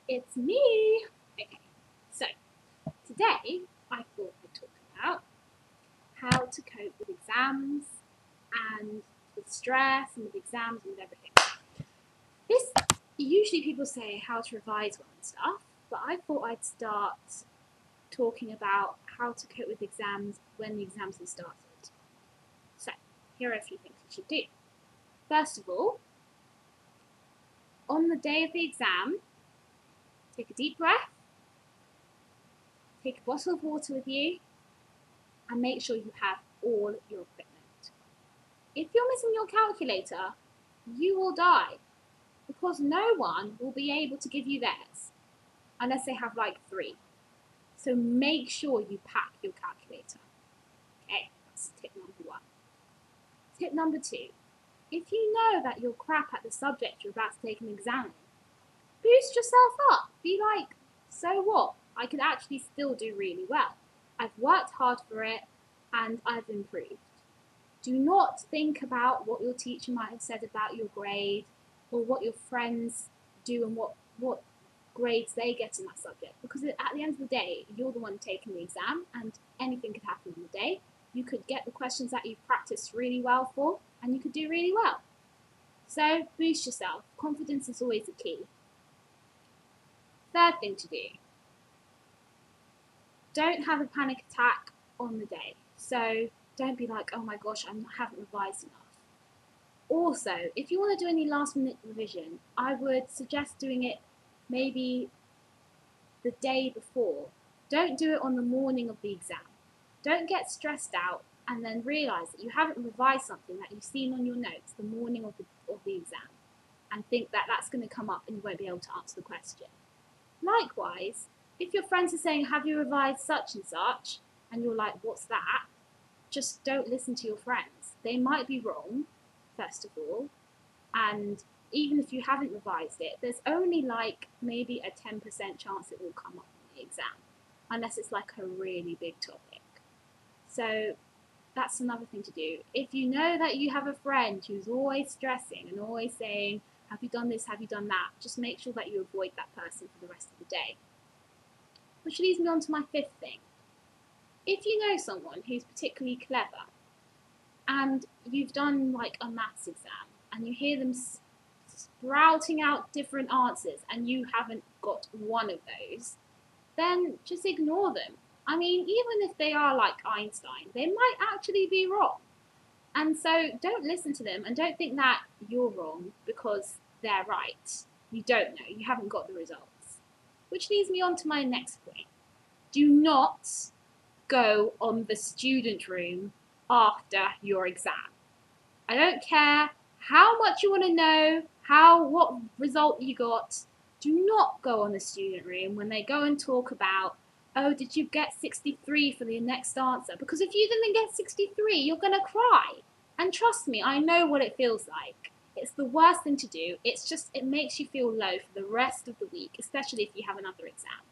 It's me! Okay, so today I thought we'd talk about how to cope with exams and with stress and with exams and with everything. This usually people say how to revise well and stuff, but I thought I'd start talking about how to cope with exams when the exams have started. So, here are a few things you should do. First of all, on the day of the exam, take a deep breath, take a bottle of water with you, and make sure you have all your equipment. If you're missing your calculator, you will die because no one will be able to give you theirs unless they have like 3. So make sure you pack your calculator. Okay, that's tip number 1. Tip number 2, if you know that you're crap at the subject you're about to take an exam in, boost yourself up. Be like, so what? I could actually still do really well. I've worked hard for it and I've improved. Do not think about what your teacher might have said about your grade or what your friends do and what grades they get in that subject, because at the end of the day, you're the one taking the exam and anything could happen on the day. You could get the questions that you've practiced really well for and you could do really well. So boost yourself. Confidence is always the key. Third thing to do, don't have a panic attack on the day. So don't be like, oh my gosh, I haven't revised enough. Also, if you want to do any last minute revision, I would suggest doing it maybe the day before. Don't do it on the morning of the exam. Don't get stressed out and then realise that you haven't revised something that you've seen on your notes the morning of the exam and think that that's going to come up and you won't be able to answer the question. Likewise, if your friends are saying, have you revised such and such, and you're like, what's that? Just don't listen to your friends. They might be wrong, first of all, and even if you haven't revised it, there's only like maybe a 10% chance it will come up in the exam, unless it's like a really big topic. So that's another thing to do. If you know that you have a friend who's always stressing and always saying, have you done this, have you done that, just make sure that you avoid that person for the rest of the day. Which leads me on to my 5th thing. If you know someone who's particularly clever and you've done like a maths exam and you hear them sprouting out different answers and you haven't got one of those, then just ignore them. I mean, even if they are like Einstein, they might actually be wrong. And so don't listen to them and don't think that you're wrong because they're right. You don't know. You haven't got the results. Which leads me on to my next point. Do not go on the student room after your exam. I don't care how much you want to know, what result you got. Do not go on the student room when they go and talk about, oh, did you get 63 for the next answer? Because if you didn't get 63, you're going to cry. And trust me, I know what it feels like. It's the worst thing to do. It makes you feel low for the rest of the week, especially if you have another exam.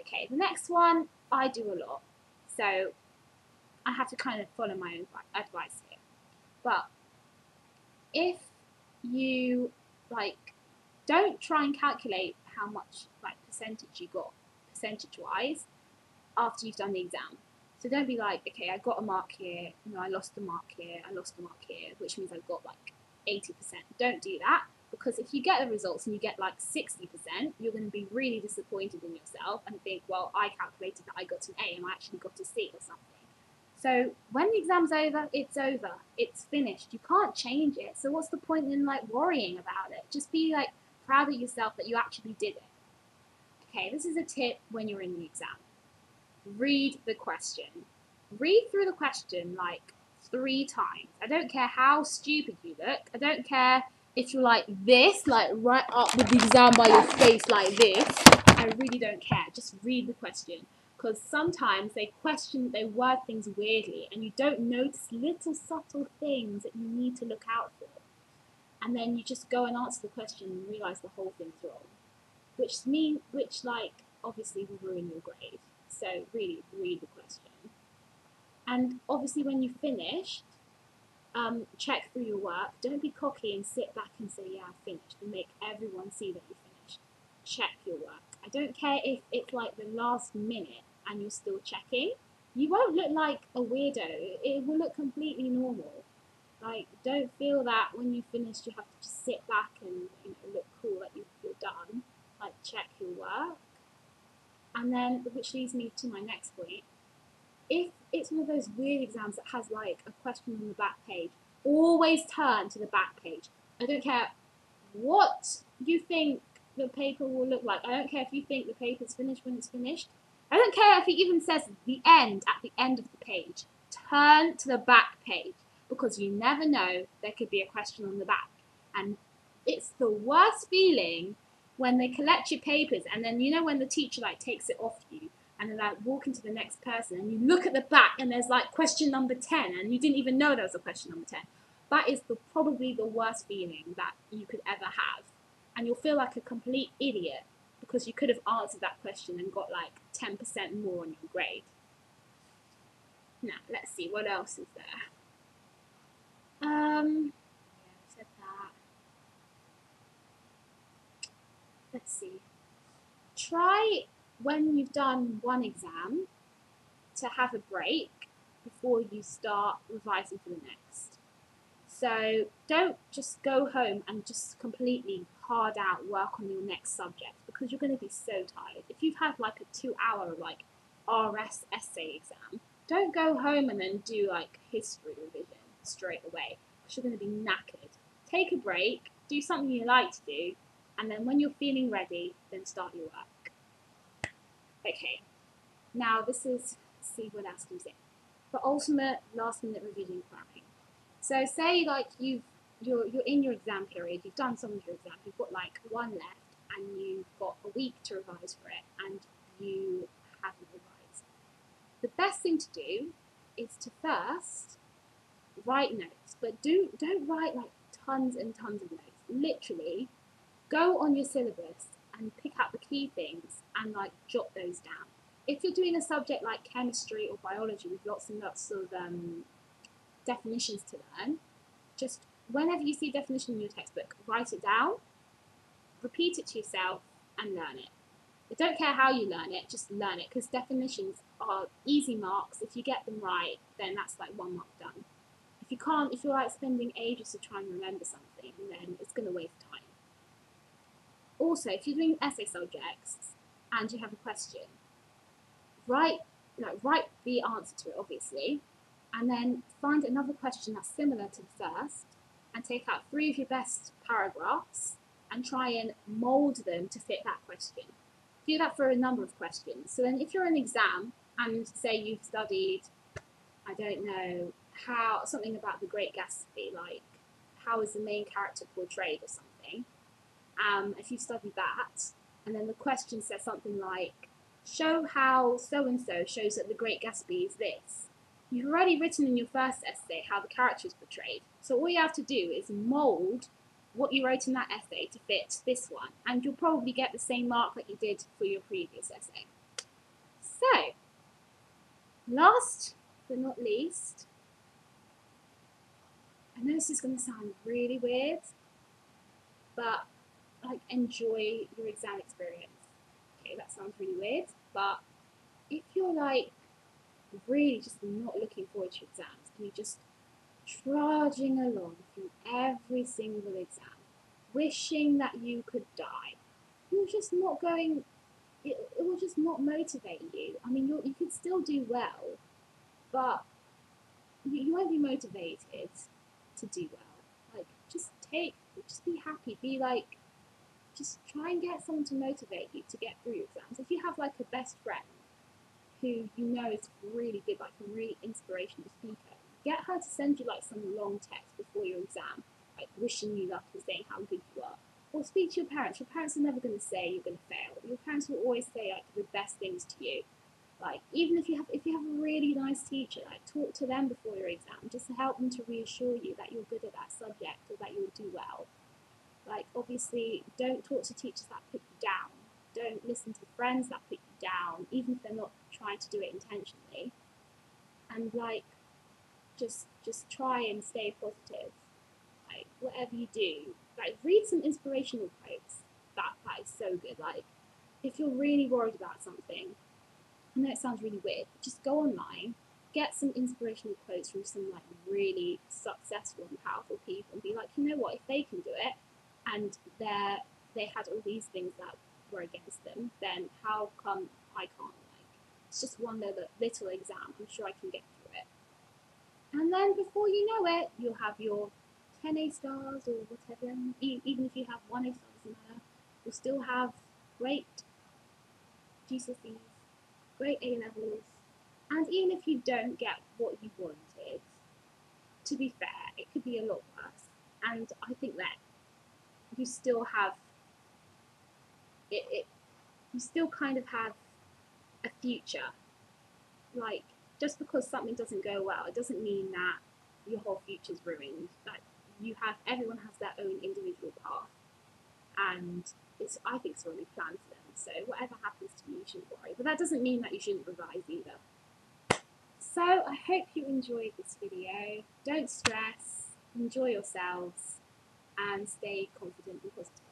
Okay, the next one, I do a lot. So I have to kind of follow my own advice here. But if you don't try and calculate how much percentage you got percentage-wise after you've done the exam. So don't be like, okay, I got a mark here, I lost the mark here, I lost the mark here, which means I've got 80%. Don't do that, because if you get the results and you get 60%, you're going to be really disappointed in yourself and think, well, I calculated that I got an A and I actually got a C or something. So when the exam's over, it's finished. You can't change it. So what's the point in worrying about it? Just be proud of yourself that you actually did it. Okay, this is a tip when you're in the exam. Read the question. Read through the question 3 times. I don't care how stupid you look. I don't care if you're like this, right up with the exam by your face like this. I really don't care. Just read the question. Because sometimes they word things weirdly and you don't notice little subtle things that you need to look out for. And then you just go and answer the question and realise the whole thing's wrong. Which obviously will ruin your grade. So really read the question. And obviously when you've finished, check through your work. Don't be cocky and sit back and say, yeah, I've finished, and make everyone see that you finished. check your work. I don't care if it's like the last minute and you're still checking. You won't look like a weirdo. It will look completely normal. Like, don't feel that when you finish you have to just sit back and look cool that you're done. Like, check your work. And then, which leads me to my next point. If it's one of those weird exams that has like a question on the back page, always turn to the back page. I don't care what you think the paper will look like. I don't care if you think the paper's finished when it's finished. I don't care if it even says the end at the end of the page. Turn to the back page, because you never know, there could be a question on the back. And it's the worst feeling when they collect your papers and then when the teacher like takes it off you and then like walking to the next person and you look at the back and there's like question number 10 and you didn't even know there was a question number 10. That is probably the worst feeling that you could ever have. And you'll feel like a complete idiot because you could have answered that question and got like 10% more on your grade. Now, let's see, what else is there? Yeah, I said that. Let's see. Try, when you've done one exam, to have a break before you start revising for the next. So don't just go home and just completely hard out work on your next subject, because you're going to be so tired. If you've had like a 2-hour like RS essay exam, don't go home and then do like history revision straight away, because you're going to be knackered. Take a break, do something you like to do, and then when you're feeling ready, then start your work. Okay, now this is, let's see what else comes in. For ultimate last minute revision cramming. So say like you're in your exam period, you've done some of your exam, you've got like one left and you've got a week to revise for it and you haven't revised. The best thing to do is to first write notes, but don't write like tons and tons of notes. Literally go on your syllabus and pick out the key things and like jot those down. If you're doing a subject like chemistry or biology with lots and lots of definitions to learn, just whenever you see a definition in your textbook, write it down, repeat it to yourself, and learn it. I don't care how you learn it, just learn it, because definitions are easy marks. If you get them right, then that's like 1 mark done. If you can't, if you're like spending ages to try and remember something, then it's going to waste time. Also, if you're doing essay subjects and you have a question, write the answer to it, obviously, and then find another question that's similar to the first and take out 3 of your best paragraphs and try and mould them to fit that question. Do that for a number of questions. So then if you're in an exam and say you've studied, I don't know, something about the Great Gatsby, like how is the main character portrayed or something, if you study that, and then the question says something like, show how so-and-so shows that the Great Gatsby is this. You've already written in your first essay how the character is portrayed. So all you have to do is mould what you wrote in that essay to fit this one. And you'll probably get the same mark that you did for your previous essay. So, last but not least, I know this is going to sound really weird, but like, enjoy your exam experience. Okay, that sounds really weird, but if you're like really just not looking forward to your exams and you're just trudging along through every single exam, wishing that you could die, you're just not going, it will just not motivate you. I mean, you could still do well, but you won't be motivated to do well. Like, just be happy, just try and get someone to motivate you to get through your exams. If you have like a best friend who you know is really good, like a really inspirational speaker, get her to send you like some long text before your exam, like wishing you luck and saying how good you are. Or speak to your parents. Your parents are never going to say you're going to fail. Your parents will always say like the best things to you. Like, even if you have a really nice teacher, like talk to them before your exam, just to help them to reassure you that you're good at that subject or that you'll do well. Like, obviously, don't talk to teachers that put you down. Don't listen to friends that put you down, even if they're not trying to do it intentionally. And like, just try and stay positive. Like, whatever you do, like, read some inspirational quotes that is so good. Like, if you're really worried about something, I know it sounds really weird, but just go online, get some inspirational quotes from some like really successful and powerful people, and be like, you know what, if they can do it, and they had all these things that were against them, then how come I can't? Like, it's just one little exam. I'm sure I can get through it. And then before you know it, you'll have your 10 A stars or whatever. Even if you have 1 A star, doesn't matter. You'll still have great GCSEs, great A levels, and even if you don't get what you wanted, to be fair, it could be a lot worse. And I think that you still have it you still kind of have a future. Like, just because something doesn't go well, it doesn't mean that your whole future's ruined. Like, everyone has their own individual path, and I think it's already planned for them. So whatever happens to you, you shouldn't worry. But that doesn't mean that you shouldn't revise either. So I hope you enjoyed this video. Don't stress, enjoy yourselves, and stay confident and positive.